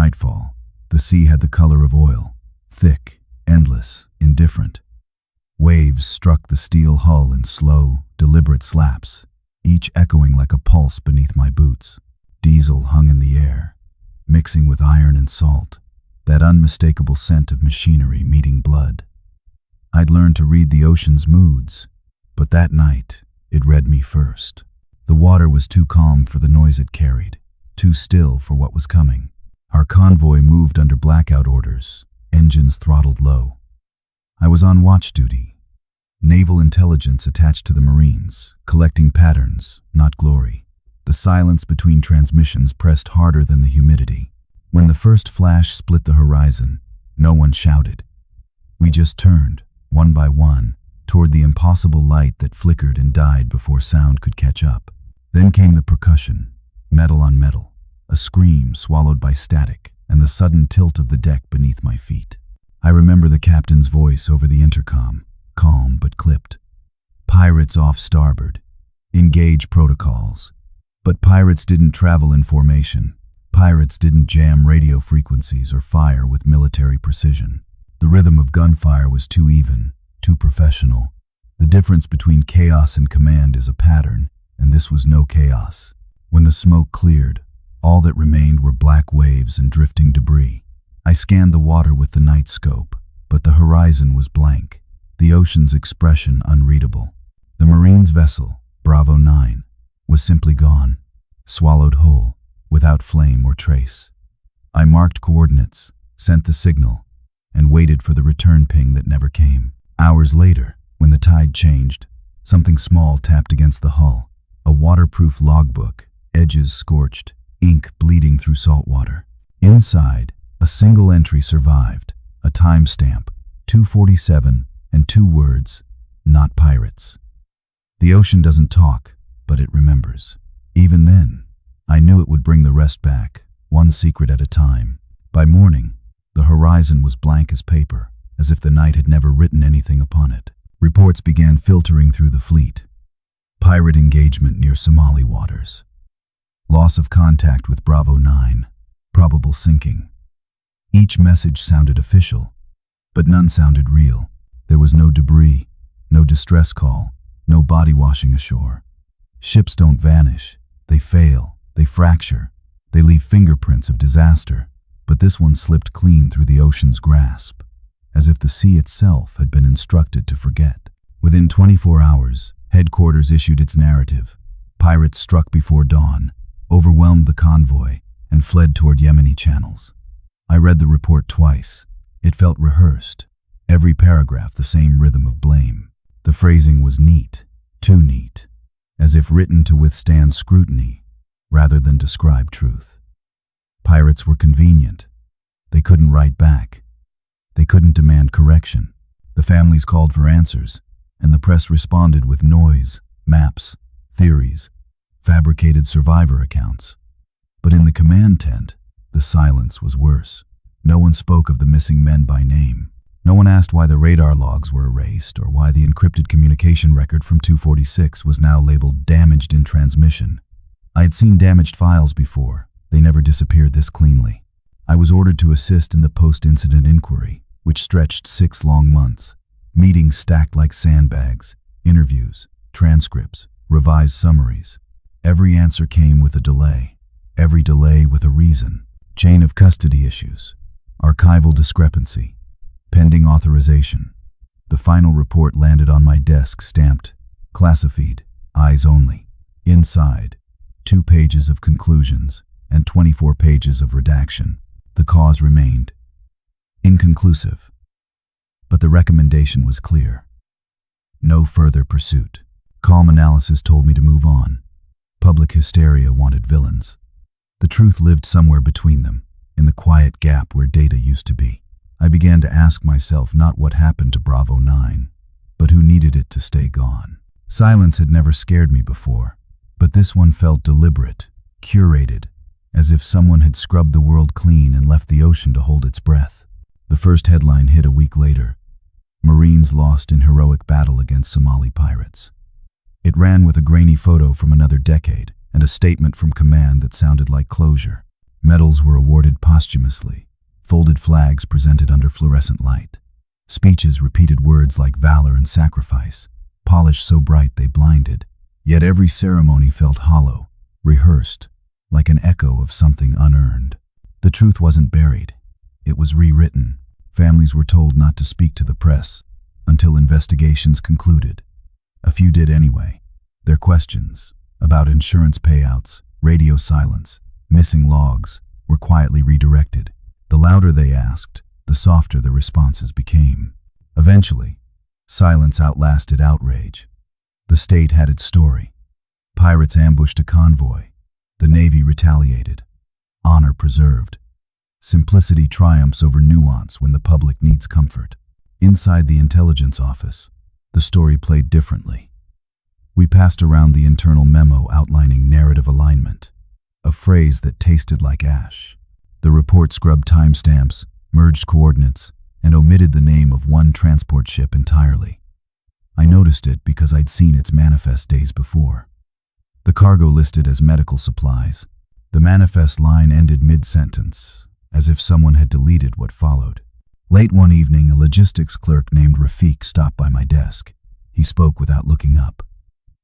nightfall, the sea had the color of oil, thick, endless, indifferent. Waves struck the steel hull in slow, deliberate slaps, each echoing like a pulse beneath my boots. Diesel hung in the air, mixing with iron and salt, that unmistakable scent of machinery meeting blood. I'd learned to read the ocean's moods, but that night it read me first. The water was too calm for the noise it carried, too still for what was coming. Our convoy moved under blackout orders, engines throttled low. I was on watch duty, naval intelligence attached to the Marines, collecting patterns, not glory. The silence between transmissions pressed harder than the humidity. When the first flash split the horizon, no one shouted. We just turned, one by one, toward the impossible light that flickered and died before sound could catch up. Then came the percussion, metal on metal, a scream swallowed by static, and the sudden tilt of the deck beneath my feet. I remember the captain's voice over the intercom, calm but clipped. Pirates off starboard. Engage protocols. But pirates didn't travel in formation. Pirates didn't jam radio frequencies or fire with military precision. The rhythm of gunfire was too even, too professional. The difference between chaos and command is a pattern, and this was no chaos. When the smoke cleared, all that remained were black waves and drifting debris. I scanned the water with the night scope, but the horizon was blank, the ocean's expression unreadable. The Marines' vessel, Bravo 9, was simply gone, swallowed whole, without flame or trace. I marked coordinates, sent the signal, and waited for the return ping that never came. Hours later, when the tide changed, something small tapped against the hull, a waterproof logbook, edges scorched, ink bleeding through salt water. Inside, a single entry survived, a timestamp, 2:47, and 2 words, not pirates. The ocean doesn't talk, but it remembers. Even then, I knew it would bring the rest back, one secret at a time. By morning, the horizon was blank as paper, as if the night had never written anything upon it. Reports began filtering through the fleet. Pirate engagement near Somali waters. Loss of contact with Bravo 9. Probable sinking. Each message sounded official, but none sounded real. There was no debris, no distress call, no body washing ashore. Ships don't vanish. They fail, they fracture, they leave fingerprints of disaster, but this one slipped clean through the ocean's grasp, as if the sea itself had been instructed to forget. Within 24 hours, headquarters issued its narrative. Pirates struck before dawn, overwhelmed the convoy, and fled toward Yemeni channels. I read the report twice. It felt rehearsed. Every paragraph the same rhythm of blame. The phrasing was neat, too neat, as if written to withstand scrutiny rather than describe truth. Pirates were convenient. They couldn't write back. They couldn't demand correction. The families called for answers, and the press responded with noise, maps, theories, fabricated survivor accounts. But in the command tent, the silence was worse. No one spoke of the missing men by name. No one asked why the radar logs were erased or why the encrypted communication record from 246 was now labeled damaged in transmission. I had seen damaged files before. They never disappeared this cleanly. I was ordered to assist in the post-incident inquiry, which stretched 6 long months. Meetings stacked like sandbags, interviews, transcripts, revised summaries. Every answer came with a delay. Every delay with a reason. Chain of custody issues. Archival discrepancy. Pending authorization. The final report landed on my desk stamped, classified, eyes only. Inside, 2 pages of conclusions and 24 pages of redaction. The cause remained inconclusive, but the recommendation was clear. No further pursuit. Calm analysis told me to move on. Public hysteria wanted villains. The truth lived somewhere between them, in the quiet gap where data used to be. I began to ask myself not what happened to Bravo 9, but who needed it to stay gone. Silence had never scared me before, but this one felt deliberate, curated, as if someone had scrubbed the world clean and left the ocean to hold its breath. The first headline hit a week later. Marines lost in heroic battle against Somali pirates. It ran with a grainy photo from another decade and a statement from command that sounded like closure. Medals were awarded posthumously, folded flags presented under fluorescent light. Speeches repeated words like valor and sacrifice, polished so bright they blinded. Yet every ceremony felt hollow, rehearsed, like an echo of something unearned. The truth wasn't buried. It was rewritten. Families were told not to speak to the press until investigations concluded. A few did anyway. Their questions about insurance payouts, radio silence, missing logs were quietly redirected. The louder they asked, the softer the responses became. Eventually, silence outlasted outrage. The state had its story. Pirates ambushed a convoy. The Navy retaliated. Honor preserved. Simplicity triumphs over nuance when the public needs comfort. Inside the intelligence office, the story played differently. We passed around the internal memo outlining narrative alignment, a phrase that tasted like ash. The report scrubbed timestamps, merged coordinates, and omitted the name of one transport ship entirely. I noticed it because I'd seen its manifest days before. The cargo listed as medical supplies. The manifest line ended mid-sentence, as if someone had deleted what followed. Late one evening, a logistics clerk named Rafik stopped by my desk. He spoke without looking up.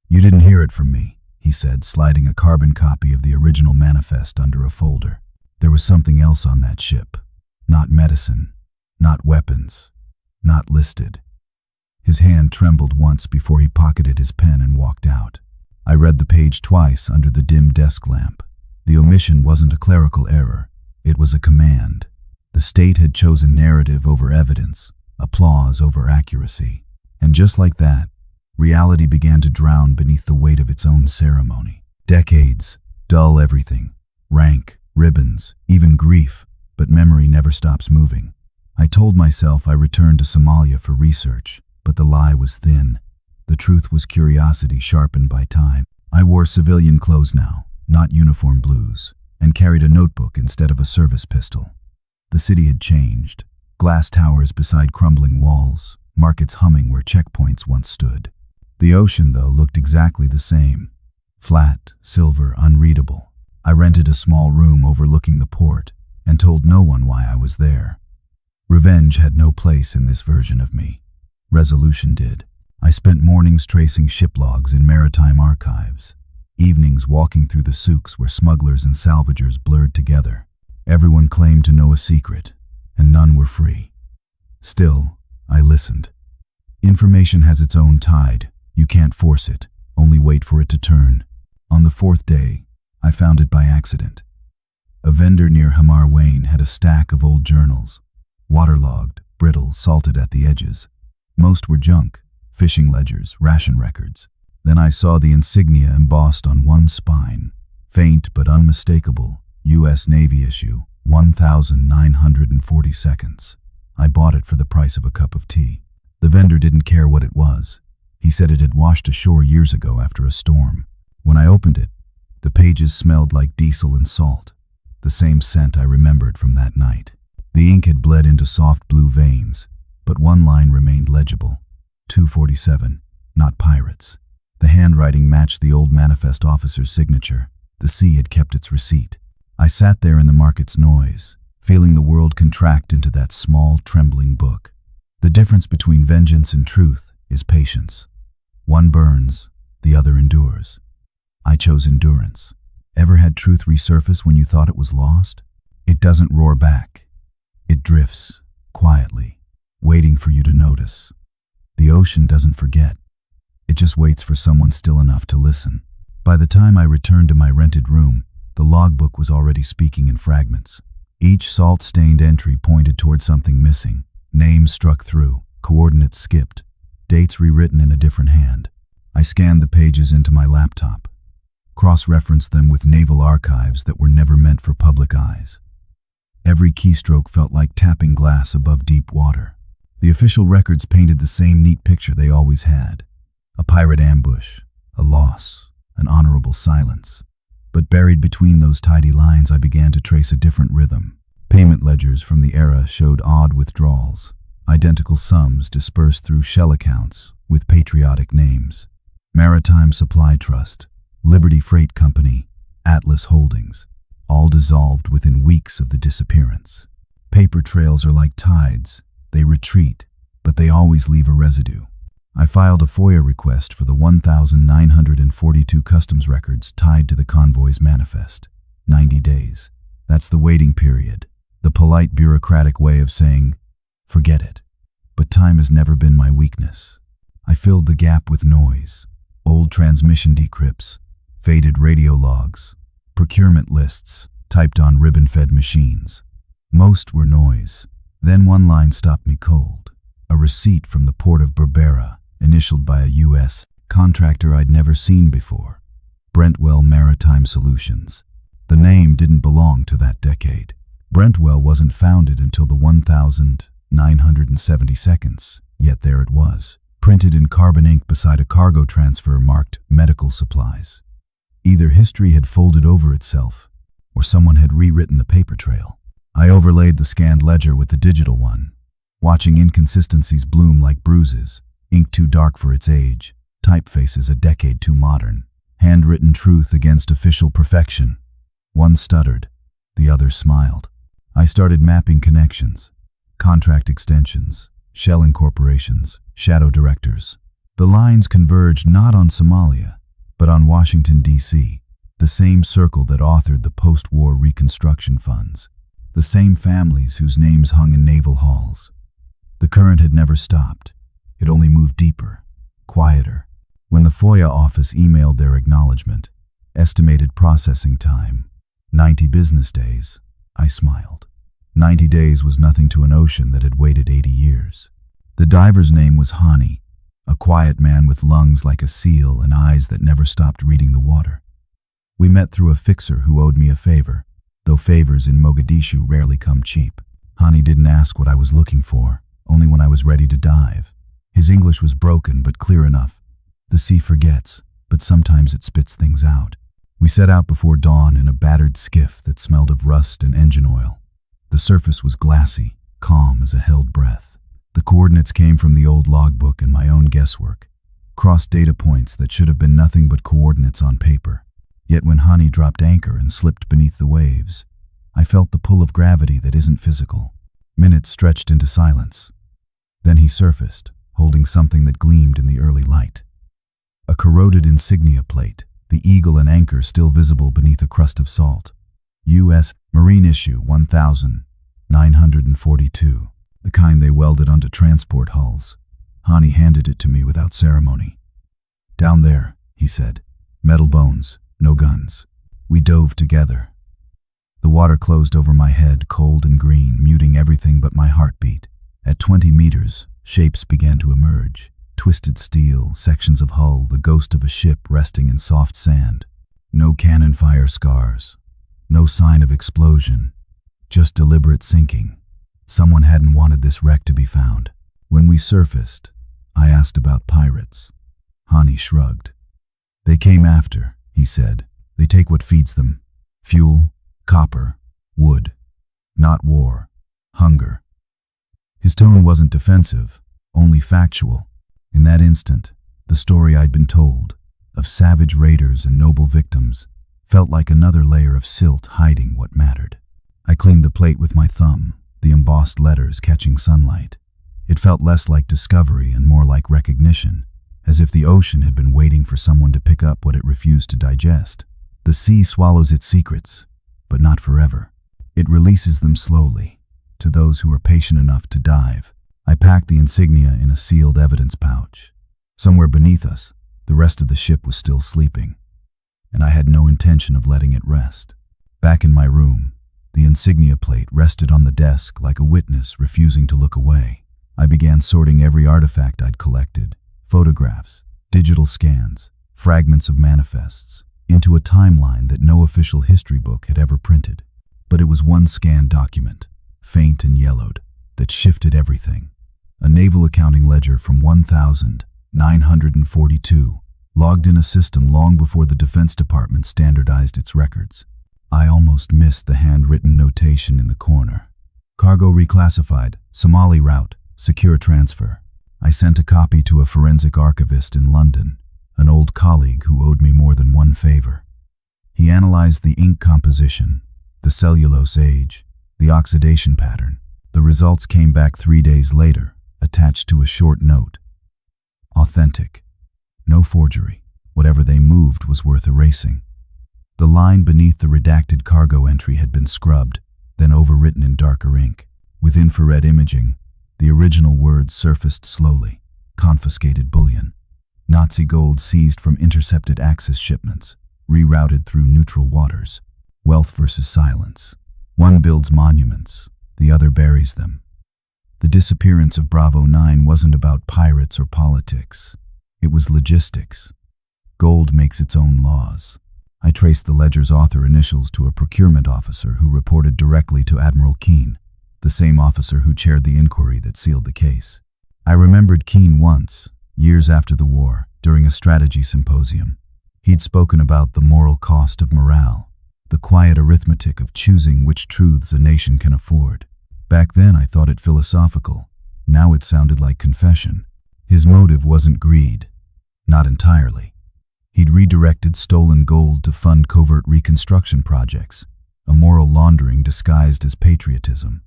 "You didn't hear it from me," he said, sliding a carbon copy of the original manifest under a folder. There was something else on that ship. Not medicine, not weapons, not listed. His hand trembled once before he pocketed his pen and walked out. I read the page twice under the dim desk lamp. The omission wasn't a clerical error. It was a command. The state had chosen narrative over evidence, applause over accuracy. And just like that, reality began to drown beneath the weight of its own ceremony. Decades, dull everything. Rank, ribbons, even grief, but memory never stops moving. I told myself I returned to Somalia for research, but the lie was thin. The truth was curiosity sharpened by time. I wore civilian clothes now, not uniform blues, and carried a notebook instead of a service pistol. The city had changed. Glass towers beside crumbling walls, markets humming where checkpoints once stood. The ocean, though, looked exactly the same. Flat, silver, unreadable. I rented a small room overlooking the port and told no one why I was there. Revenge had no place in this version of me. Resolution did. I spent mornings tracing ship logs in maritime archives, evenings walking through the souks where smugglers and salvagers blurred together. Everyone claimed to know a secret, and none were free. Still, I listened. Information has its own tide. You can't force it, only wait for it to turn. On the fourth day, I found it by accident. A vendor near Hamar Wayne had a stack of old journals, waterlogged, brittle, salted at the edges. Most were junk, fishing ledgers, ration records. Then I saw the insignia embossed on one spine, faint but unmistakable, U.S. Navy issue, 1,940 seconds. I bought it for the price of a cup of tea. The vendor didn't care what it was. He said it had washed ashore years ago after a storm. When I opened it, the pages smelled like diesel and salt, the same scent I remembered from that night. The ink had bled into soft blue veins, but one line remained legible. 247, not pirates. The handwriting matched the old manifest officer's signature. The sea had kept its receipt. I sat there in the market's noise, feeling the world contract into that small, trembling book. The difference between vengeance and truth is patience. One burns, the other endures. I chose endurance. Ever had truth resurface when you thought it was lost? It doesn't roar back. It drifts, quietly, waiting for you to notice. The ocean doesn't forget. It just waits for someone still enough to listen. By the time I returned to my rented room, the logbook was already speaking in fragments. Each salt-stained entry pointed toward something missing. Names struck through, coordinates skipped, dates rewritten in a different hand. I scanned the pages into my laptop, cross-referenced them with naval archives that were never meant for public eyes. Every keystroke felt like tapping glass above deep water. The official records painted the same neat picture they always had. A pirate ambush, a loss, an honorable silence. But buried between those tidy lines, I began to trace a different rhythm. Payment ledgers from the era showed odd withdrawals, identical sums dispersed through shell accounts with patriotic names. Maritime Supply Trust, Liberty Freight Company, Atlas Holdings. all dissolved within weeks of the disappearance. Paper trails are like tides. They retreat, but they always leave a residue. I filed a FOIA request for the 1,942 customs records tied to the convoy's manifest. 90 days. That's the waiting period. The polite bureaucratic way of saying, forget it. But time has never been my weakness. I filled the gap with noise, old transmission decrypts, faded radio logs, procurement lists typed on ribbon-fed machines. Most were noise. Then one line stopped me cold. A receipt from the port of Berbera, initialed by a U.S. contractor I'd never seen before. Brentwell Maritime Solutions. The name didn't belong to that decade. Brentwell wasn't founded until the 1972nd, yet there it was, printed in carbon ink beside a cargo transfer marked medical supplies. Either history had folded over itself, or someone had rewritten the paper trail. I overlaid the scanned ledger with the digital one, watching inconsistencies bloom like bruises, ink too dark for its age, typefaces a decade too modern, handwritten truth against official perfection. One stuttered, the other smiled. I started mapping connections, contract extensions, shell incorporations, shadow directors. The lines converged not on Somalia, but on Washington, D.C., the same circle that authored the post-war reconstruction funds, the same families whose names hung in naval halls. The current had never stopped. It only moved deeper, quieter. When the FOIA office emailed their acknowledgement, estimated processing time, 90 business days, I smiled. 90 days was nothing to an ocean that had waited 80 years. The diver's name was Hani, a quiet man with lungs like a seal and eyes that never stopped reading the water. We met through a fixer who owed me a favor, though favors in Mogadishu rarely come cheap. Hani didn't ask what I was looking for, only when I was ready to dive. His English was broken but clear enough. The sea forgets, but sometimes it spits things out. We set out before dawn in a battered skiff that smelled of rust and engine oil. The surface was glassy, calm as a held breath. The coordinates came from the old logbook and my own guesswork. Crossed data points that should have been nothing but coordinates on paper. Yet when Hani dropped anchor and slipped beneath the waves, I felt the pull of gravity that isn't physical. Minutes stretched into silence. Then he surfaced, holding something that gleamed in the early light. A corroded insignia plate, the eagle and anchor still visible beneath a crust of salt. U.S. Marine Issue 1942, the kind they welded onto transport hulls. Hani handed it to me without ceremony. "Down there," he said. "Metal bones, no guns." We dove together. The water closed over my head, cold and green, muting everything but my heartbeat. At 20 meters, shapes began to emerge. Twisted steel, sections of hull, the ghost of a ship resting in soft sand. No cannon fire scars. No sign of explosion. Just deliberate sinking. Someone hadn't wanted this wreck to be found. When we surfaced, I asked about pirates. Hani shrugged. "They came after," he said. "They take what feeds them. Fuel, copper, wood. Not war. Hunger." His tone wasn't defensive, only factual. In that instant, the story I'd been told, of savage raiders and noble victims, felt like another layer of silt hiding what mattered. I cleaned the plate with my thumb, the embossed letters catching sunlight. It felt less like discovery and more like recognition, as if the ocean had been waiting for someone to pick up what it refused to digest. The sea swallows its secrets, but not forever. It releases them slowly, to those who are patient enough to dive. I packed the insignia in a sealed evidence pouch. Somewhere beneath us, the rest of the ship was still sleeping, and I had no intention of letting it rest. Back in my room, the insignia plate rested on the desk like a witness refusing to look away. I began sorting every artifact I'd collected, photographs, digital scans, fragments of manifests, into a timeline that no official history book had ever printed. But it was one scanned document, faint and yellowed, that shifted everything. A naval accounting ledger from 1942, logged in a system long before the Defense Department standardized its records. I almost missed the handwritten notation in the corner. "Cargo reclassified, Somali route, secure transfer." I sent a copy to a forensic archivist in London, an old colleague who owed me more than one favor. He analyzed the ink composition, the cellulose age, the oxidation pattern. The results came back 3 days later, attached to a short note. Authentic. No forgery. Whatever they moved was worth erasing. The line beneath the redacted cargo entry had been scrubbed, then overwritten in darker ink. With infrared imaging, the original words surfaced slowly. Confiscated bullion. Nazi gold seized from intercepted Axis shipments, rerouted through neutral waters. Wealth versus silence. One builds monuments, the other buries them. The disappearance of Bravo 9 wasn't about pirates or politics. It was logistics. Gold makes its own laws. I traced the ledger's author initials to a procurement officer who reported directly to Admiral Keene, the same officer who chaired the inquiry that sealed the case. I remembered Keene once, years after the war, during a strategy symposium. He'd spoken about the moral cost of morale, the quiet arithmetic of choosing which truths a nation can afford. Back then I thought it philosophical. Now it sounded like confession. His motive wasn't greed. Not entirely. He'd redirected stolen gold to fund covert reconstruction projects, a moral laundering disguised as patriotism.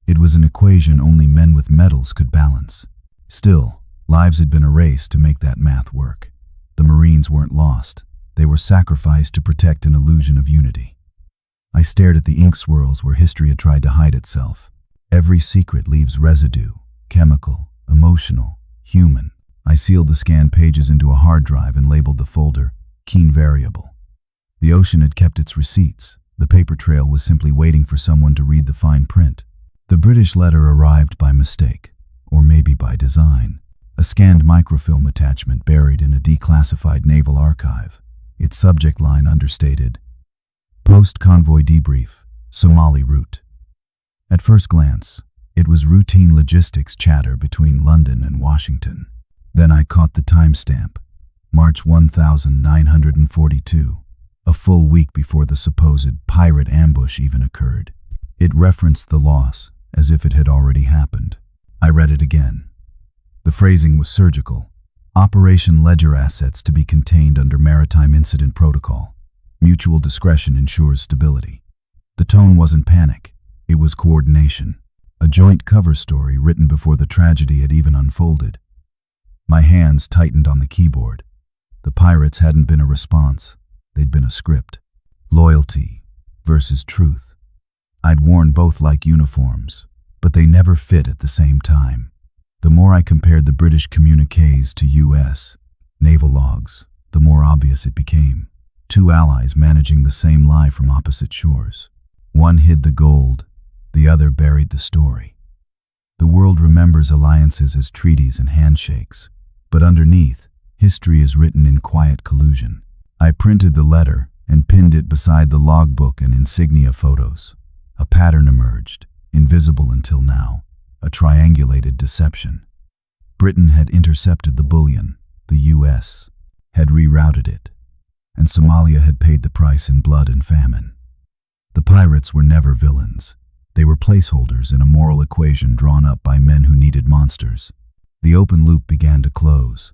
It was an equation only men with medals could balance. Still, lives had been erased to make that math work. The Marines weren't lost. They were sacrificed to protect an illusion of unity. I stared at the ink swirls where history had tried to hide itself. Every secret leaves residue, chemical, emotional, human. I sealed the scanned pages into a hard drive and labeled the folder Keene Variable. The ocean had kept its receipts. The paper trail was simply waiting for someone to read the fine print. The British letter arrived by mistake, or maybe by design. A scanned microfilm attachment buried in a declassified naval archive. Its subject line understated, Post-convoy debrief, Somali route. At first glance, it was routine logistics chatter between London and Washington. Then I caught the timestamp, March 1942, a full week before the supposed pirate ambush even occurred. It referenced the loss as if it had already happened. I read it again. The phrasing was surgical. Operation Ledger assets to be contained under Maritime Incident Protocol. Mutual discretion ensures stability. The tone wasn't panic. It was coordination. A joint cover story written before the tragedy had even unfolded. My hands tightened on the keyboard. The pirates hadn't been a response. They'd been a script. Loyalty versus truth. I'd worn both like uniforms, but they never fit at the same time. The more I compared the British communiques to U.S. naval logs, the more obvious it became. Two allies managing the same lie from opposite shores. One hid the gold, the other buried the story. The world remembers alliances as treaties and handshakes, but underneath, history is written in quiet collusion. I printed the letter and pinned it beside the logbook and insignia photos. A pattern emerged, invisible until now. A triangulated deception. Britain had intercepted the bullion, the U.S. had rerouted it, and Somalia had paid the price in blood and famine. The pirates were never villains. They were placeholders in a moral equation drawn up by men who needed monsters. The open loop began to close.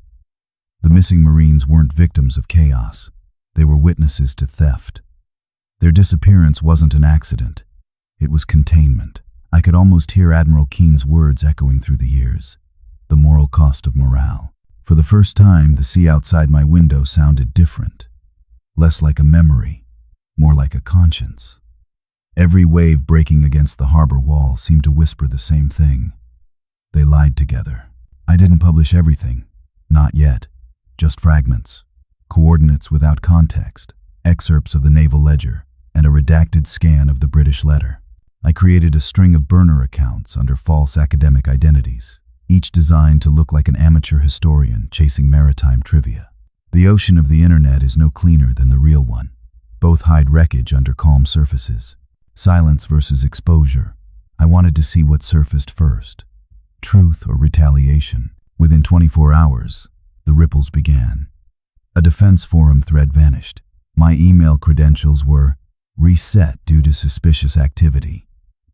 The missing Marines weren't victims of chaos. They were witnesses to theft. Their disappearance wasn't an accident. It was containment. I could almost hear Admiral Keene's words echoing through the years. The moral cost of morale. For the first time, the sea outside my window sounded different. Less like a memory, more like a conscience. Every wave breaking against the harbor wall seemed to whisper the same thing. They lied together. I didn't publish everything. Not yet. Just fragments. Coordinates without context. Excerpts of the naval ledger, and a redacted scan of the British letter. I created a string of burner accounts under false academic identities, each designed to look like an amateur historian chasing maritime trivia. The ocean of the internet is no cleaner than the real one. Both hide wreckage under calm surfaces. Silence versus exposure. I wanted to see what surfaced first. Truth or retaliation. Within 24 hours, the ripples began. A defense forum thread vanished. My email credentials were reset due to suspicious activity.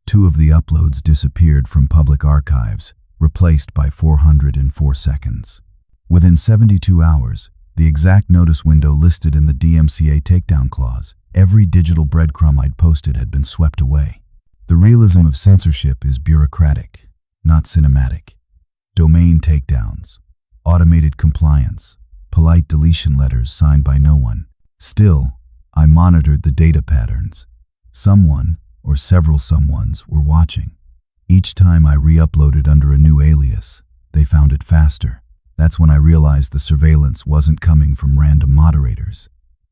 2 of the uploads disappeared from public archives, replaced by 404 seconds. Within 72 hours, the exact notice window listed in the DMCA takedown clause Every digital breadcrumb I'd posted had been swept away. The realism of censorship is bureaucratic, not cinematic. Domain takedowns, automated compliance, polite deletion letters signed by no one. Still, I monitored the data patterns. Someone, or several someones, were watching. Each time I re-uploaded under a new alias, they found it faster. That's when I realized the surveillance wasn't coming from random moderators.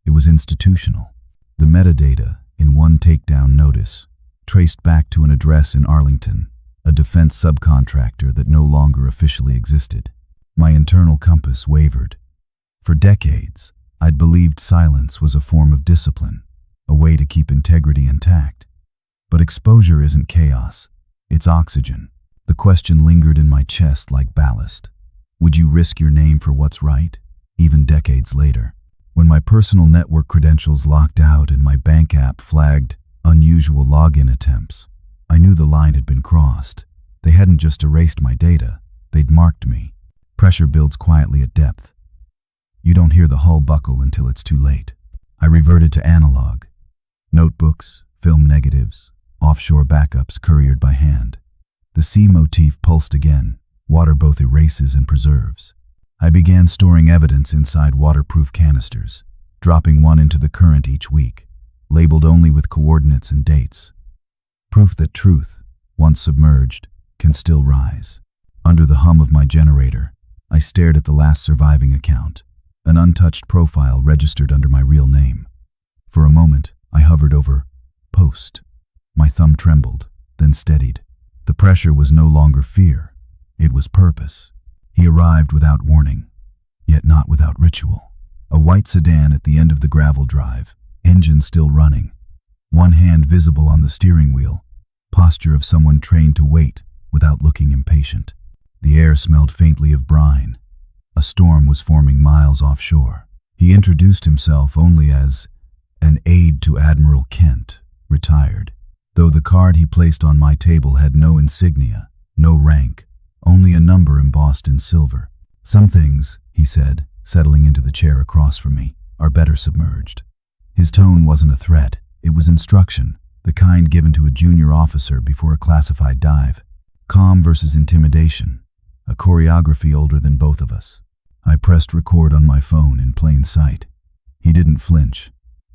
It was institutional. The metadata, in one takedown notice, traced back to an address in Arlington, a defense subcontractor that no longer officially existed. My internal compass wavered. For decades, I'd believed silence was a form of discipline, a way to keep integrity intact. But exposure isn't chaos, it's oxygen. The question lingered in my chest like ballast. Would you risk your name for what's right, even decades later? When my personal network credentials locked out and my bank app flagged unusual login attempts, I knew the line had been crossed. They hadn't just erased my data, they'd marked me. Pressure builds quietly at depth. You don't hear the hull buckle until it's too late. I reverted to analog. Notebooks, film negatives, offshore backups couriered by hand. The sea motif pulsed again. Water both erases and preserves. I began storing evidence inside waterproof canisters, dropping one into the current each week, labeled only with coordinates and dates. Proof that truth, once submerged, can still rise. Under the hum of my generator, I stared at the last surviving account, an untouched profile registered under my real name. For a moment, I hovered over post. My thumb trembled, then steadied. The pressure was no longer fear. It was purpose. He arrived without warning, yet not without ritual. A white sedan at the end of the gravel drive, engine still running. One hand visible on the steering wheel, posture of someone trained to wait without looking impatient. The air smelled faintly of brine. A storm was forming miles offshore. He introduced himself only as an aide to Admiral Kent, retired, though the card he placed on my table had no insignia, no rank, only a number embossed in silver. Some things, he said, settling into the chair across from me, are better submerged. His tone wasn't a threat, it was instruction, the kind given to a junior officer before a classified dive. Calm versus intimidation, a choreography older than both of us. I pressed record on my phone in plain sight. He didn't flinch.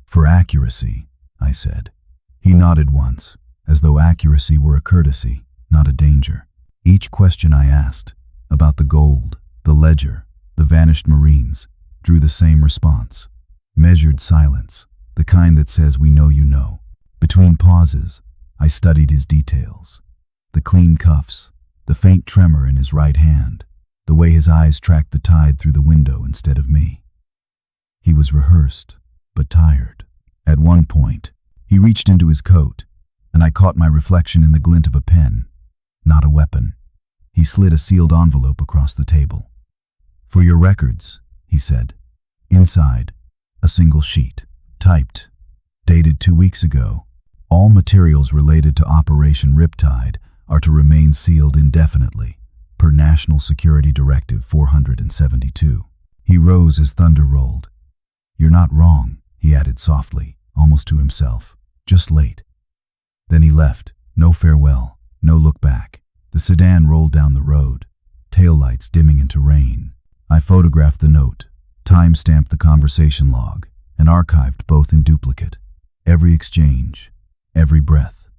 For accuracy, I said. He nodded once, as though accuracy were a courtesy, not a danger. Each question I asked, about the gold, the ledger, the vanished Marines, drew the same response. Measured silence, the kind that says we know you know. Between pauses, I studied his details. The clean cuffs, the faint tremor in his right hand, the way his eyes tracked the tide through the window instead of me. He was rehearsed, but tired. At one point, he reached into his coat, and I caught my reflection in the glint of a pen, not a weapon. He slid a sealed envelope across the table. For your records, he said. Inside, a single sheet, typed, dated 2 weeks ago. All materials related to Operation Riptide are to remain sealed indefinitely, per National Security Directive 472. He rose as thunder rolled. You're not wrong, he added softly, almost to himself. Just late. Then he left, no farewell, no look back. The sedan rolled down the road, taillights dimming into rain. I photographed the note, time-stamped the conversation log, and archived both in duplicate. Every exchange, every breath.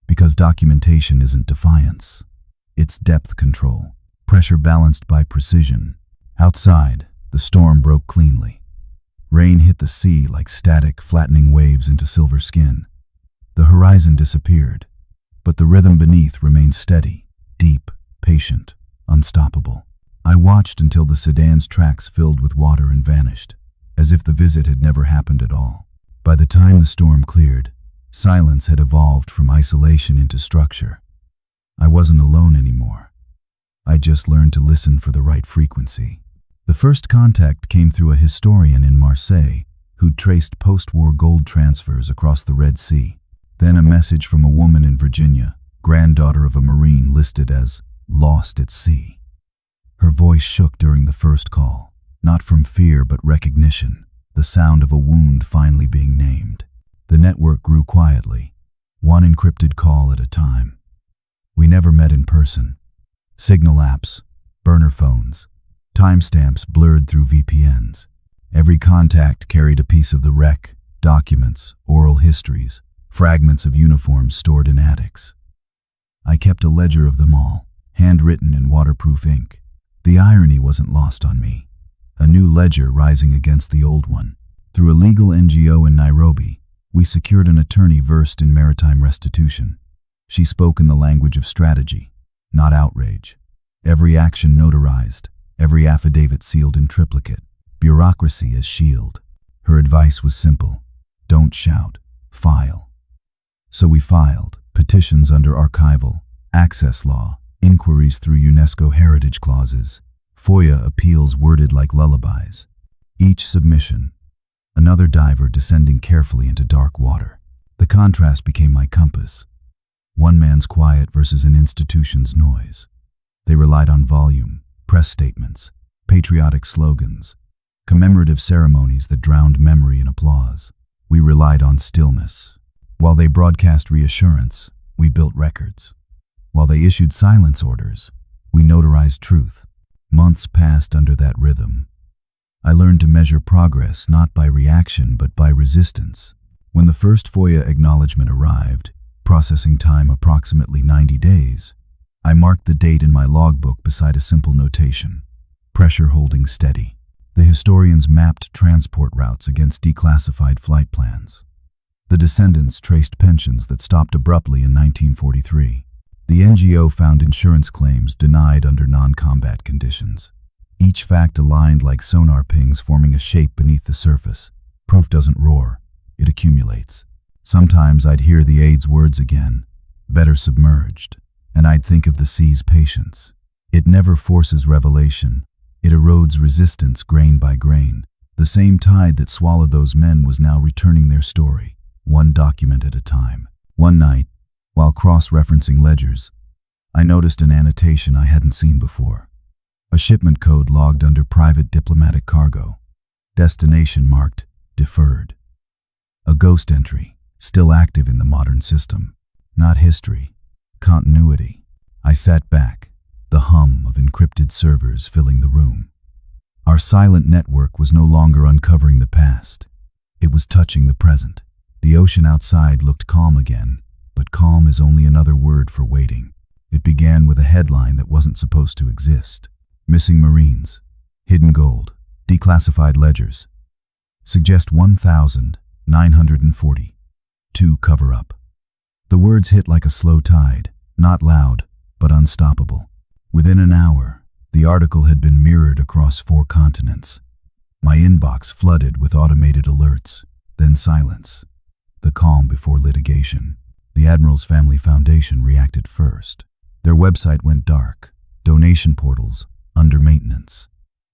Because documentation isn't defiance. It's depth control, pressure balanced by precision. Outside, the storm broke cleanly. Rain hit the sea like static, flattening waves into silver skin. The horizon disappeared, but the rhythm beneath remained steady, deep, patient, unstoppable. I watched until the sedan's tracks filled with water and vanished, as if the visit had never happened at all. By the time the storm cleared, silence had evolved from isolation into structure. I wasn't alone anymore. I just learned to listen for the right frequency. The first contact came through a historian in Marseille who'd traced post-war gold transfers across the Red Sea. Then a message from a woman in Virginia, granddaughter of a Marine listed as lost at sea. Her voice shook during the first call, not from fear but recognition, the sound of a wound finally being named. The network grew quietly, one encrypted call at a time. We never met in person. Signal apps, burner phones, timestamps blurred through VPNs. Every contact carried a piece of the wreck, documents, oral histories, fragments of uniforms stored in attics. I kept a ledger of them all, handwritten in waterproof ink. The irony wasn't lost on me. A new ledger rising against the old one. Through a legal NGO in Nairobi, we secured an attorney versed in maritime restitution. She spoke in the language of strategy, not outrage. Every action notarized, every affidavit sealed in triplicate. Bureaucracy as shield. Her advice was simple: don't shout, file. So we filed petitions under archival, access law, inquiries through UNESCO heritage clauses, FOIA appeals worded like lullabies. Each submission, another diver descending carefully into dark water. The contrast became my compass. One man's quiet versus an institution's noise. They relied on volume, press statements, patriotic slogans, commemorative ceremonies that drowned memory in applause. We relied on stillness. While they broadcast reassurance, we built records. While they issued silence orders, we notarized truth. Months passed under that rhythm. I learned to measure progress not by reaction but by resistance. When the first FOIA acknowledgement arrived, processing time approximately 90 days, I marked the date in my logbook beside a simple notation: pressure holding steady. The historians mapped transport routes against declassified flight plans. The descendants traced pensions that stopped abruptly in 1943. The NGO found insurance claims denied under non-combat conditions. Each fact aligned like sonar pings forming a shape beneath the surface. Proof doesn't roar, it accumulates. Sometimes I'd hear the aide's words again, better submerged, and I'd think of the sea's patience. It never forces revelation. It erodes resistance grain by grain. The same tide that swallowed those men was now returning their story, one document at a time. One night, while cross-referencing ledgers, I noticed an annotation I hadn't seen before. A shipment code logged under private diplomatic cargo. Destination marked deferred. A ghost entry, still active in the modern system. Not history, continuity. I sat back, the hum of encrypted servers filling the room. Our silent network was no longer uncovering the past. It was touching the present. The ocean outside looked calm again, but calm is only another word for waiting. It began with a headline that wasn't supposed to exist. Missing Marines, hidden gold, declassified ledgers. Suggest 1,940. To cover up. The words hit like a slow tide, not loud, but unstoppable. Within an hour, the article had been mirrored across 4 continents. My inbox flooded with automated alerts, then silence. The calm before litigation. The Admiral's Family Foundation reacted first. Their website went dark, donation portals under maintenance.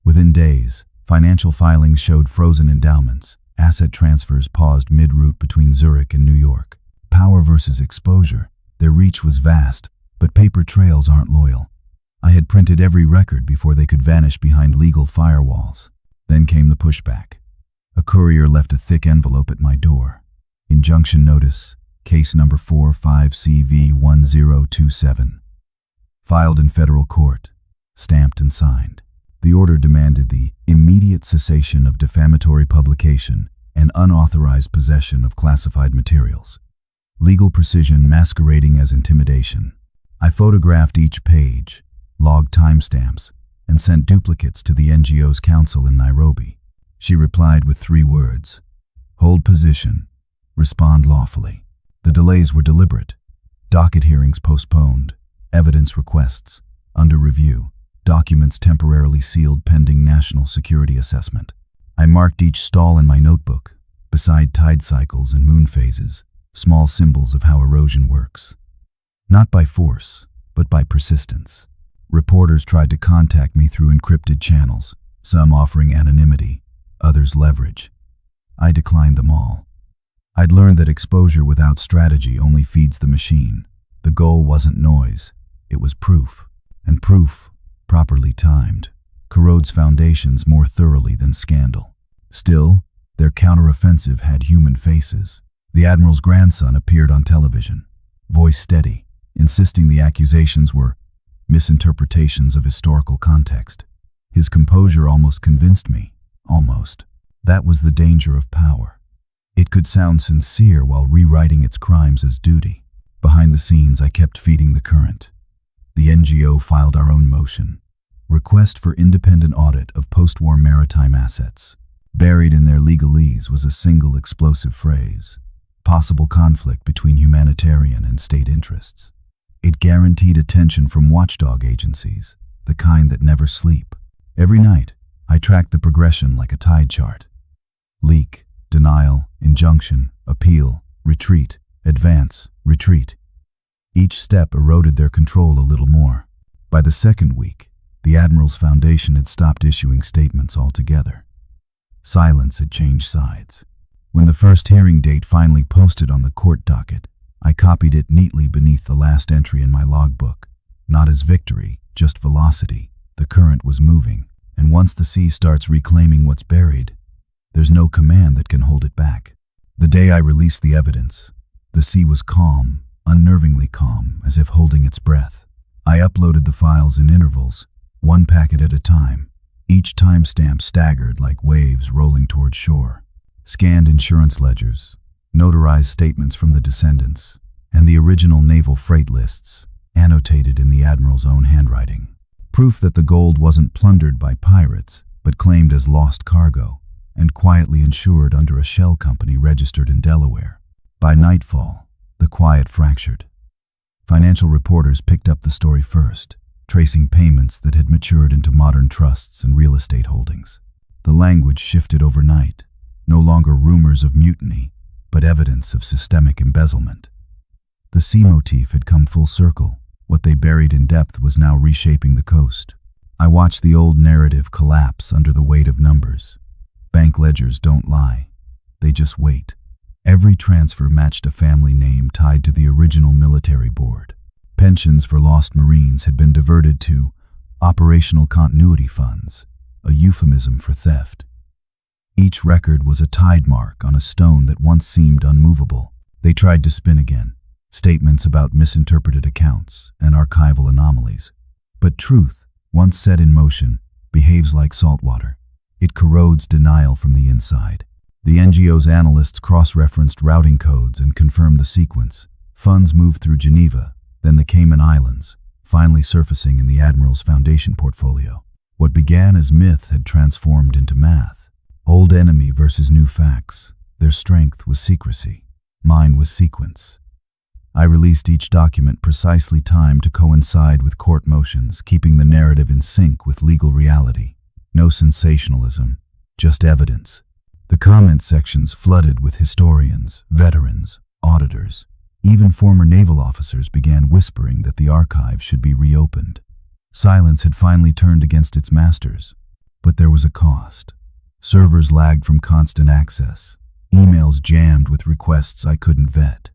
Within days, financial filings showed frozen endowments, asset transfers paused mid-route between Zurich and New York. Power versus exposure. Their reach was vast, but paper trails aren't loyal. I had printed every record before they could vanish behind legal firewalls. Then came the pushback. A courier left a thick envelope at my door. Injunction notice, case number 45CV1027. Filed in federal court, stamped and signed. The order demanded the immediate cessation of defamatory publication and unauthorized possession of classified materials. Legal precision masquerading as intimidation. I photographed each page, logged timestamps, and sent duplicates to the NGO's counsel in Nairobi. She replied with 3 words: hold position, respond lawfully. The delays were deliberate. Docket hearings postponed, evidence requests under review, documents temporarily sealed pending national security assessment. I marked each stall in my notebook, beside tide cycles and moon phases, small symbols of how erosion works. Not by force, but by persistence. Reporters tried to contact me through encrypted channels, some offering anonymity, others leverage. I declined them all. I'd learned that exposure without strategy only feeds the machine. The goal wasn't noise, it was proof. And proof, properly timed, corrodes foundations more thoroughly than scandal. Still, their counteroffensive had human faces. The admiral's grandson appeared on television, voice steady, insisting the accusations were misinterpretations of historical context. His composure almost convinced me. Almost. That was the danger of power. It could sound sincere while rewriting its crimes as duty. Behind the scenes, I kept feeding the current. The NGO filed our own motion. Request for independent audit of post-war maritime assets. Buried in their legalese was a single explosive phrase: possible conflict between humanitarian and state interests. It guaranteed attention from watchdog agencies, the kind that never sleep. Every night, I tracked the progression like a tide chart. Leak, denial, injunction, appeal, retreat, advance, retreat. Each step eroded their control a little more. By the second week, the Admiral's Foundation had stopped issuing statements altogether. Silence had changed sides. When the first hearing date finally posted on the court docket, I copied it neatly beneath the last entry in my logbook. Not as victory, just velocity. The current was moving, and once the sea starts reclaiming what's buried, there's no command that can hold it back. The day I released the evidence, the sea was calm, unnervingly calm, as if holding its breath. I uploaded the files in intervals, one packet at a time, each timestamp staggered like waves rolling toward shore. Scanned insurance ledgers, notarized statements from the descendants, and the original naval freight lists, annotated in the Admiral's own handwriting. Proof that the gold wasn't plundered by pirates, but claimed as lost cargo, and quietly insured under a shell company registered in Delaware. By nightfall, the quiet fractured. Financial reporters picked up the story first, tracing payments that had matured into modern trusts and real estate holdings. The language shifted overnight, no longer rumors of mutiny, but evidence of systemic embezzlement. The sea motif had come full circle. What they buried in depth was now reshaping the coast. I watched the old narrative collapse under the weight of numbers. Bank ledgers don't lie. They just wait. Every transfer matched a family name tied to the original military board. Pensions for lost Marines had been diverted to operational continuity funds, a euphemism for theft. Each record was a tide mark on a stone that once seemed unmovable. They tried to spin again, statements about misinterpreted accounts and archival anomalies. But truth, once set in motion, behaves like salt water. It corrodes denial from the inside. The NGO's analysts cross-referenced routing codes and confirmed the sequence. Funds moved through Geneva, then the Cayman Islands, finally surfacing in the Admiral's Foundation portfolio. What began as myth had transformed into math. Old enemy versus new facts. Their strength was secrecy. Mine was sequence. I released each document precisely timed to coincide with court motions, keeping the narrative in sync with legal reality. No sensationalism, just evidence. The comment sections flooded with historians, veterans, auditors. Even former naval officers began whispering that the archive should be reopened. Silence had finally turned against its masters. But there was a cost. Servers lagged from constant access. Emails jammed with requests I couldn't vet.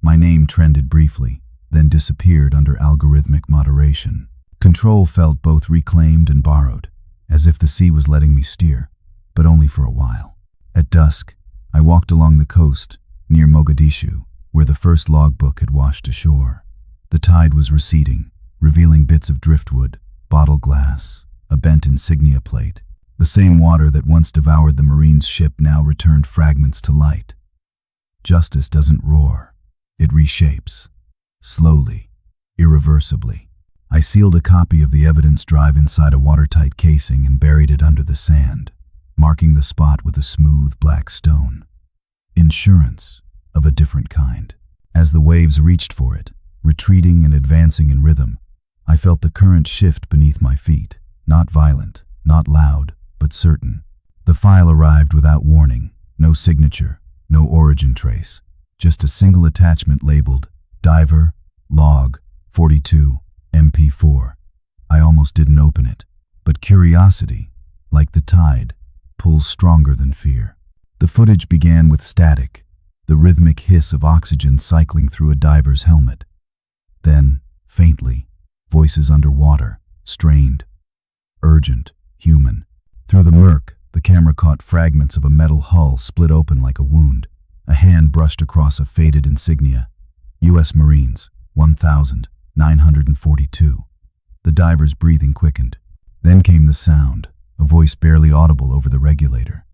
My name trended briefly, then disappeared under algorithmic moderation. Control felt both reclaimed and borrowed, as if the sea was letting me steer, but only for a while. At dusk, I walked along the coast, near Mogadishu, where the first logbook had washed ashore. The tide was receding, revealing bits of driftwood, bottle glass, a bent insignia plate. The same water that once devoured the Marine's ship now returned fragments to light. Justice doesn't roar. It reshapes. Slowly, irreversibly. I sealed a copy of the evidence drive inside a watertight casing and buried it under the sand, marking the spot with a smooth black stone. Insurance of a different kind. As the waves reached for it, retreating and advancing in rhythm, I felt the current shift beneath my feet. Not violent, not loud, but certain. The file arrived without warning. No signature, no origin trace. Just a single attachment labeled Diver, Log, 42, MP4. I almost didn't open it, but curiosity, like the tide, pulls stronger than fear. The footage began with static, the rhythmic hiss of oxygen cycling through a diver's helmet. Then, faintly, voices underwater, strained, urgent, human. Through the murk, the camera caught fragments of a metal hull split open like a wound. A hand brushed across a faded insignia. U.S. Marines, 1942. The diver's breathing quickened. Then came the sound, a voice barely audible over the regulator.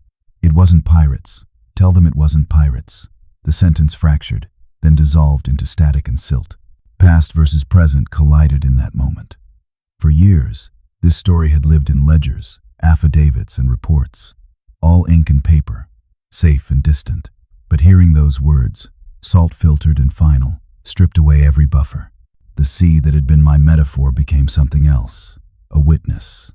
It wasn't pirates. Tell them it wasn't pirates. The sentence fractured, then dissolved into static and silt. Past versus present collided in that moment. For years, this story had lived in ledgers, affidavits, and reports, all ink and paper, safe and distant. But hearing those words, salt-filtered and final, stripped away every buffer. The sea that had been my metaphor became something else, a witness.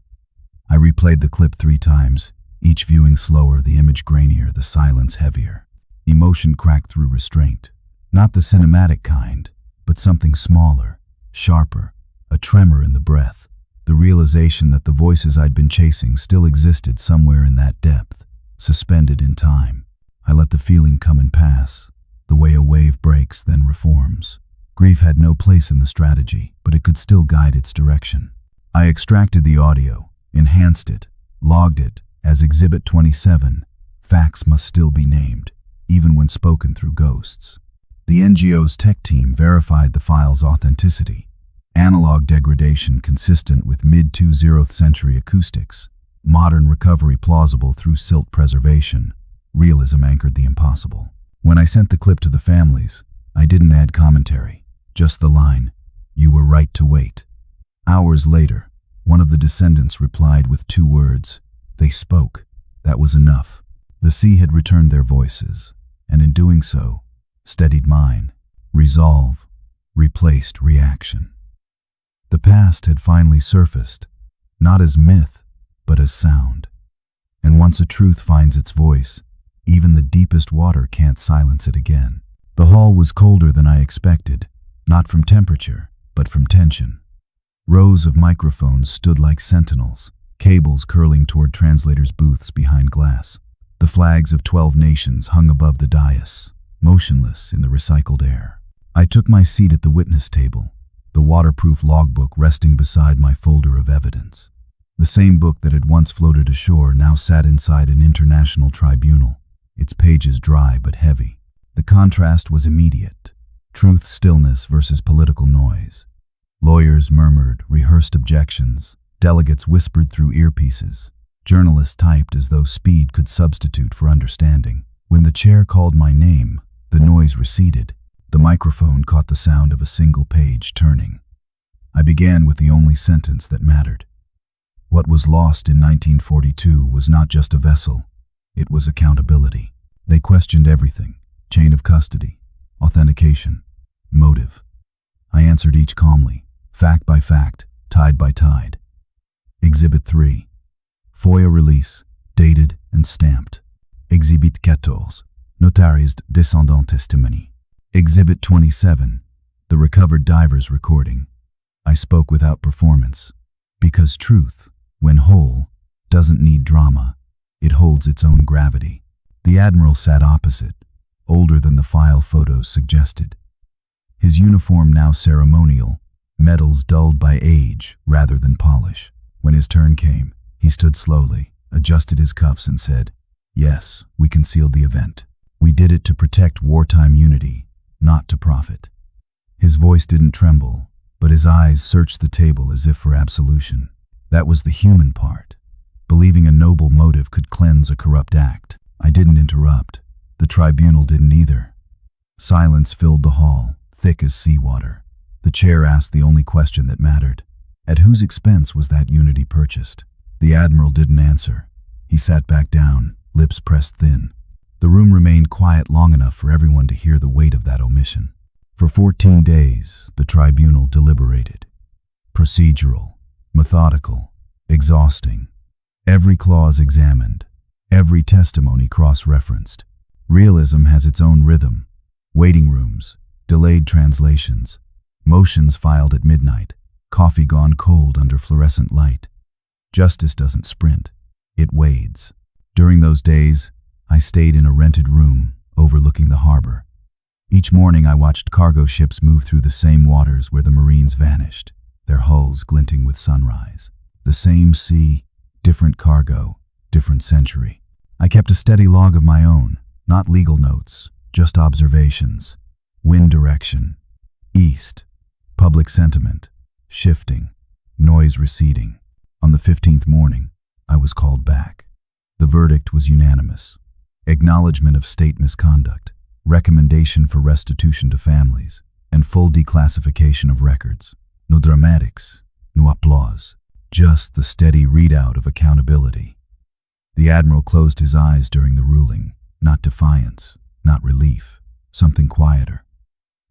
I replayed the clip 3 times, each viewing slower, the image grainier, the silence heavier. Emotion cracked through restraint. Not the cinematic kind, but something smaller, sharper, a tremor in the breath. The realization that the voices I'd been chasing still existed somewhere in that depth, suspended in time. I let the feeling come and pass, the way a wave breaks then reforms. Grief had no place in the strategy, but it could still guide its direction. I extracted the audio, enhanced it, logged it as Exhibit 27. Facts must still be named, even when spoken through ghosts. The NGO's tech team verified the file's authenticity. Analog degradation consistent with mid-20th century acoustics, modern recovery plausible through silt preservation, realism anchored the impossible. When I sent the clip to the families, I didn't add commentary, just the line, "You were right to wait." Hours later, one of the descendants replied with 2 words, "They spoke." That was enough. The sea had returned their voices, and in doing so, steadied mine. Resolve replaced reaction. The past had finally surfaced, not as myth, but as sound. And once a truth finds its voice, even the deepest water can't silence it again. The hall was colder than I expected, not from temperature, but from tension. Rows of microphones stood like sentinels, cables curling toward translators' booths behind glass. The flags of 12 nations hung above the dais, motionless in the recycled air. I took my seat at the witness table, the waterproof logbook resting beside my folder of evidence. The same book that had once floated ashore now sat inside an international tribunal, its pages dry but heavy. The contrast was immediate. Truth stillness versus political noise. Lawyers murmured, rehearsed objections. Delegates whispered through earpieces. Journalists typed as though speed could substitute for understanding. When the chair called my name, the noise receded. The microphone caught the sound of a single page turning. I began with the only sentence that mattered. What was lost in 1942 was not just a vessel, it was accountability. They questioned everything: chain of custody, authentication, motive. I answered each calmly, fact by fact, tide by tide. Exhibit 3. FOIA release, dated and stamped. Exhibit 14. Notarized descendant testimony. Exhibit 27. The recovered diver's recording. I spoke without performance, because truth, when whole, doesn't need drama. It holds its own gravity. The Admiral sat opposite, older than the file photos suggested. His uniform now ceremonial, medals dulled by age rather than polish. When his turn came, he stood slowly, adjusted his cuffs and said, "Yes, we concealed the event. We did it to protect wartime unity, not to profit." His voice didn't tremble, but his eyes searched the table as if for absolution. That was the human part. Believing a noble motive could cleanse a corrupt act. I didn't interrupt. The tribunal didn't either. Silence filled the hall, thick as seawater. The chair asked the only question that mattered. At whose expense was that unity purchased? The Admiral didn't answer. He sat back down, lips pressed thin. The room remained quiet long enough for everyone to hear the weight of that omission. For 14 days, the tribunal deliberated. Procedural, methodical, exhausting. Every clause examined, every testimony cross-referenced. Realism has its own rhythm. Waiting rooms, delayed translations, motions filed at midnight, coffee gone cold under fluorescent light. Justice doesn't sprint, it wades. During those days, I stayed in a rented room overlooking the harbor. Each morning I watched cargo ships move through the same waters where the Marines vanished, their hulls glinting with sunrise. The same sea, different cargo, different century. I kept a steady log of my own, not legal notes, just observations. Wind direction, east. Public sentiment, shifting. Noise receding. On the 15th morning, I was called back. The verdict was unanimous. Acknowledgement of state misconduct, recommendation for restitution to families, and full declassification of records. No dramatics, no applause, just the steady readout of accountability. The admiral closed his eyes during the ruling, not defiance, not relief, something quieter.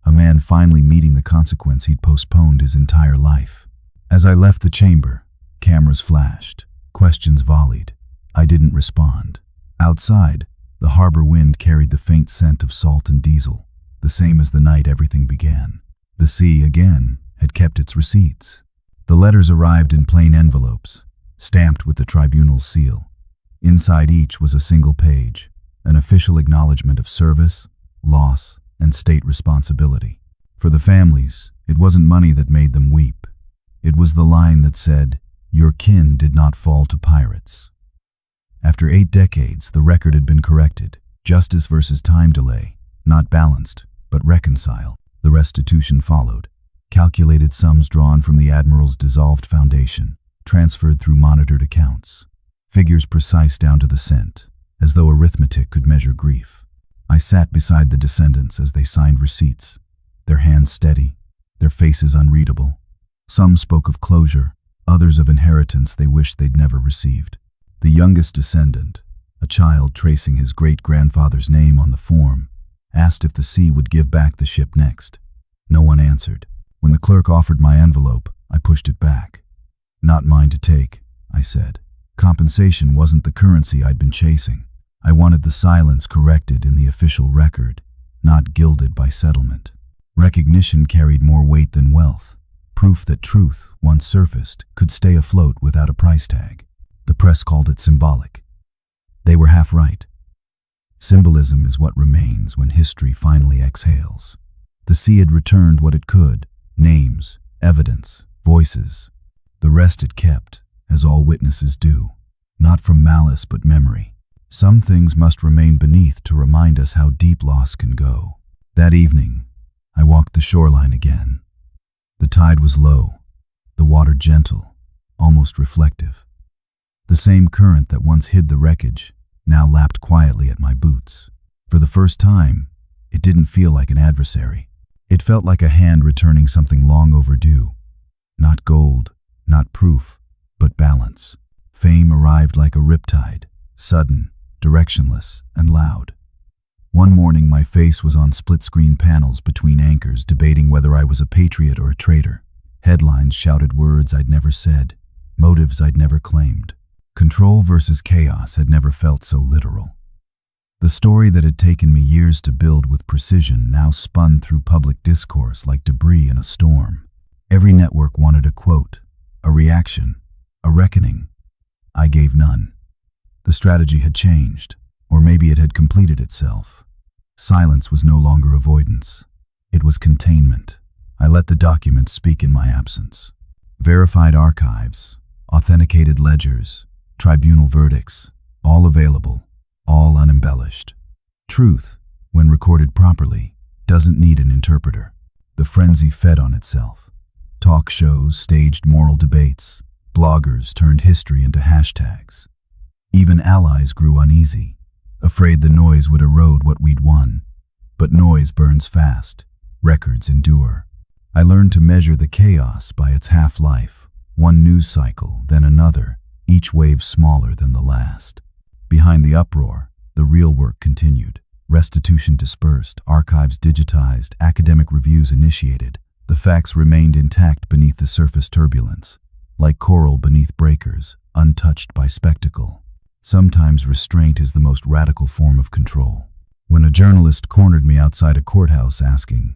A man finally meeting the consequence he'd postponed his entire life. As I left the chamber, cameras flashed, questions volleyed. I didn't respond. Outside, the harbor wind carried the faint scent of salt and diesel, the same as the night everything began. The sea, again, had kept its receipts. The letters arrived in plain envelopes, stamped with the tribunal's seal. Inside each was a single page, an official acknowledgement of service, loss, and state responsibility. For the families, it wasn't money that made them weep. It was the line that said, "Your kin did not fall to pirates." After 8 decades, the record had been corrected. Justice versus time delay, not balanced, but reconciled. The restitution followed. Calculated sums drawn from the admiral's dissolved foundation, transferred through monitored accounts. Figures precise down to the cent, as though arithmetic could measure grief. I sat beside the descendants as they signed receipts, their hands steady, their faces unreadable. Some spoke of closure, others of inheritance they wished they'd never received. The youngest descendant, a child tracing his great-grandfather's name on the form, asked if the sea would give back the ship next. No one answered. When the clerk offered my envelope, I pushed it back. "Not mine to take," I said. Compensation wasn't the currency I'd been chasing. I wanted the silence corrected in the official record, not gilded by settlement. Recognition carried more weight than wealth. Proof that truth, once surfaced, could stay afloat without a price tag. The press called it symbolic. They were half right. Symbolism is what remains when history finally exhales. The sea had returned what it could: names, evidence, voices. The rest it kept, as all witnesses do, not from malice but memory. Some things must remain beneath to remind us how deep loss can go. That evening, I walked the shoreline again. The tide was low, the water gentle, almost reflective. The same current that once hid the wreckage now lapped quietly at my boots. For the first time, it didn't feel like an adversary. It felt like a hand returning something long overdue. Not gold, not proof, but balance. Fame arrived like a riptide, sudden, directionless, and loud. One morning my face was on split-screen panels between anchors debating whether I was a patriot or a traitor. Headlines shouted words I'd never said, motives I'd never claimed. Control versus chaos had never felt so literal. The story that had taken me years to build with precision now spun through public discourse like debris in a storm. Every network wanted a quote, a reaction, a reckoning. I gave none. The strategy had changed, or maybe it had completed itself. Silence was no longer avoidance. It was containment. I let the documents speak in my absence. Verified archives, authenticated ledgers, tribunal verdicts, all available, all unembellished. Truth, when recorded properly, doesn't need an interpreter. The frenzy fed on itself. Talk shows staged moral debates. Bloggers turned history into hashtags. Even allies grew uneasy, afraid the noise would erode what we'd won. But noise burns fast. Records endure. I learned to measure the chaos by its half-life. One news cycle, then another, each wave smaller than the last. Behind the uproar, the real work continued. Restitution dispersed, archives digitized, academic reviews initiated. The facts remained intact beneath the surface turbulence, like coral beneath breakers, untouched by spectacle. Sometimes restraint is the most radical form of control. When a journalist cornered me outside a courthouse asking,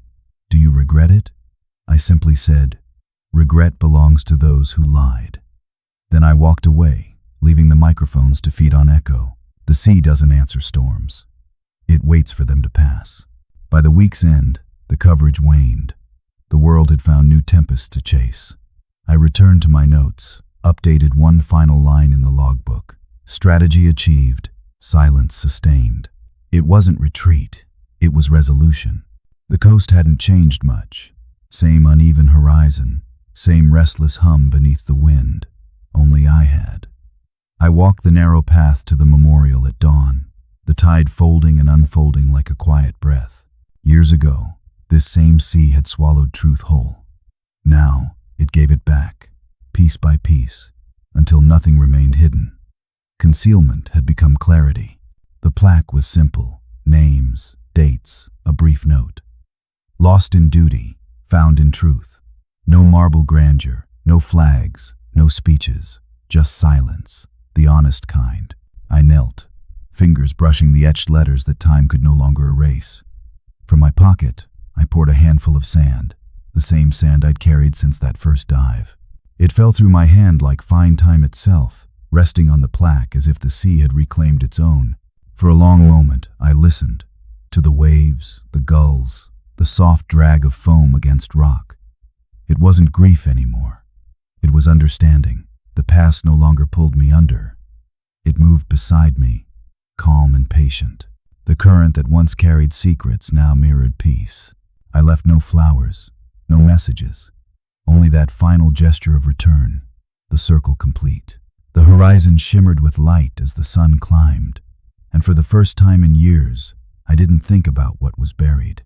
"Do you regret it?" I simply said, "Regret belongs to those who lied." Then I walked away, leaving the microphones to feed on echo. The sea doesn't answer storms. It waits for them to pass. By the week's end, the coverage waned. The world had found new tempests to chase. I returned to my notes, updated one final line in the logbook. Strategy achieved, silence sustained. It wasn't retreat. It was resolution. The coast hadn't changed much. Same uneven horizon, same restless hum beneath the wind. Only I had. I walked the narrow path to the memorial at dawn, the tide folding and unfolding like a quiet breath. Years ago, this same sea had swallowed truth whole. Now, it gave it back, piece by piece, until nothing remained hidden. Concealment had become clarity. The plaque was simple: names, dates, a brief note. Lost in duty, found in truth. No marble grandeur, no flags, no speeches, just silence, the honest kind. I knelt, fingers brushing the etched letters that time could no longer erase. From my pocket, I poured a handful of sand, the same sand I'd carried since that first dive. It fell through my hand like fine time itself, resting on the plaque as if the sea had reclaimed its own. For a long moment, I listened to the waves, the gulls, the soft drag of foam against rock. It wasn't grief anymore. It was understanding. The past no longer pulled me under. It moved beside me, calm and patient. The current that once carried secrets now mirrored peace. I left no flowers, no messages, only that final gesture of return, the circle complete. The horizon shimmered with light as the sun climbed, and for the first time in years, I didn't think about what was buried.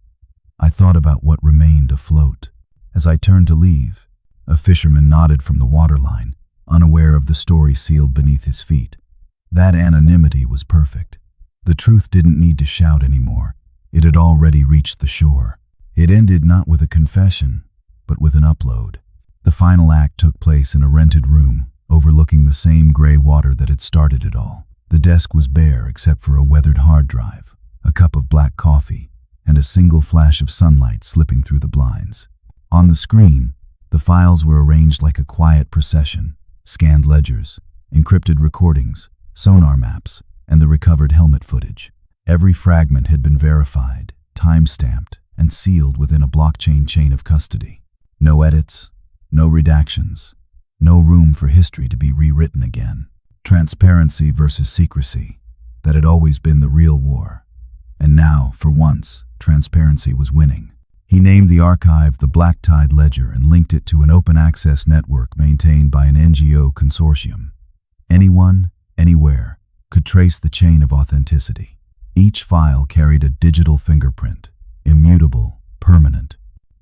I thought about what remained afloat. As I turned to leave, a fisherman nodded from the waterline, unaware of the story sealed beneath his feet. That anonymity was perfect. The truth didn't need to shout anymore. It had already reached the shore. It ended not with a confession, but with an upload. The final act took place in a rented room, overlooking the same gray water that had started it all. The desk was bare except for a weathered hard drive, a cup of black coffee, and a single flash of sunlight slipping through the blinds. On the screen, the files were arranged like a quiet procession: scanned ledgers, encrypted recordings, sonar maps, and the recovered helmet footage. Every fragment had been verified, time-stamped, and sealed within a blockchain chain of custody. No edits, no redactions, no room for history to be rewritten again. Transparency versus secrecy, that had always been the real war. And now, for once, transparency was winning. He named the archive the Black Tide Ledger and linked it to an open-access network maintained by an NGO consortium. Anyone, anywhere, could trace the chain of authenticity. Each file carried a digital fingerprint, immutable, permanent.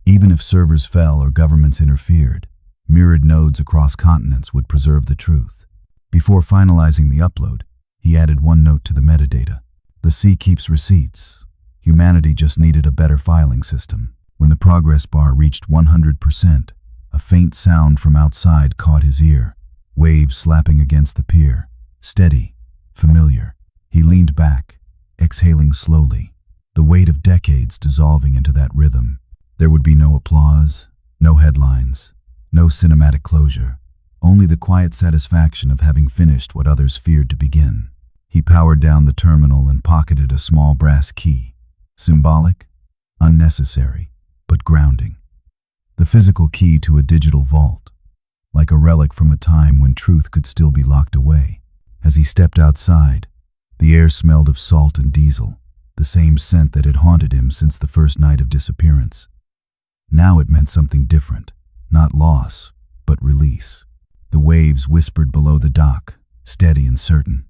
Even if servers fell or governments interfered, mirrored nodes across continents would preserve the truth. Before finalizing the upload, he added one note to the metadata: the sea keeps receipts. Humanity just needed a better filing system. When the progress bar reached 100%, a faint sound from outside caught his ear. Waves slapping against the pier. Steady, familiar. He leaned back, exhaling slowly, the weight of decades dissolving into that rhythm. There would be no applause, no headlines, no cinematic closure, only the quiet satisfaction of having finished what others feared to begin. He powered down the terminal and pocketed a small brass key. Symbolic, unnecessary, but grounding. The physical key to a digital vault, like a relic from a time when truth could still be locked away. As he stepped outside, the air smelled of salt and diesel, the same scent that had haunted him since the first night of disappearance. Now it meant something different, not loss, but release. The waves whispered below the dock, steady and certain.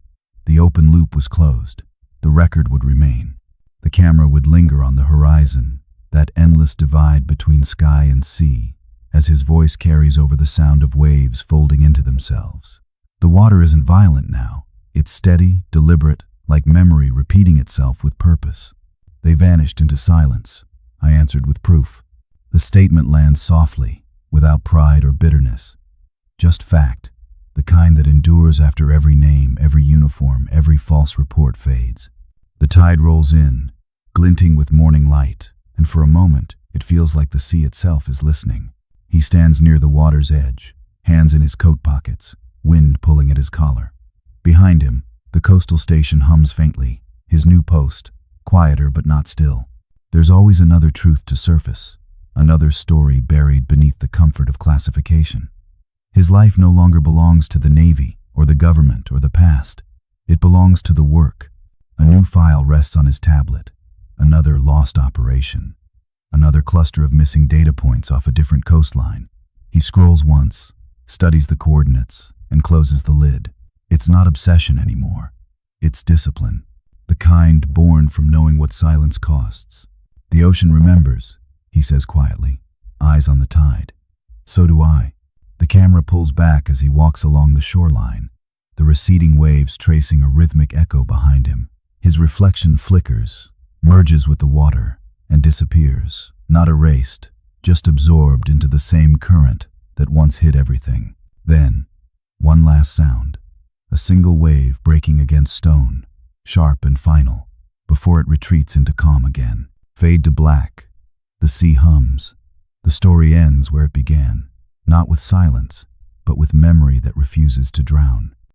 The open loop was closed. The record would remain. The camera would linger on the horizon, that endless divide between sky and sea, as his voice carries over the sound of waves folding into themselves. The water isn't violent now. It's steady, deliberate, like memory repeating itself with purpose. They vanished into silence. I answered with proof. The statement lands softly, without pride or bitterness. Just fact, the kind that endures after every name, every uniform, every false report fades. The tide rolls in, glinting with morning light, and for a moment, it feels like the sea itself is listening. He stands near the water's edge, hands in his coat pockets, wind pulling at his collar. Behind him, the coastal station hums faintly, his new post, quieter but not still. There's always another truth to surface, another story buried beneath the comfort of classification. His life no longer belongs to the Navy or the government or the past. It belongs to the work. A new file rests on his tablet, Another lost operation. Another cluster of missing data points off a different coastline. He scrolls once, studies the coordinates, and closes the lid. It's not obsession anymore. It's discipline. The kind born from knowing what silence costs. The ocean remembers, he says quietly, eyes on the tide. So do I. The camera pulls back as he walks along the shoreline, the receding waves tracing a rhythmic echo behind him. His reflection flickers, merges with the water, and disappears, not erased, just absorbed into the same current that once hid everything. Then, one last sound, a single wave breaking against stone, sharp and final, before it retreats into calm again. Fade to black. The sea hums. The story ends where it began, not with silence, but with memory that refuses to drown.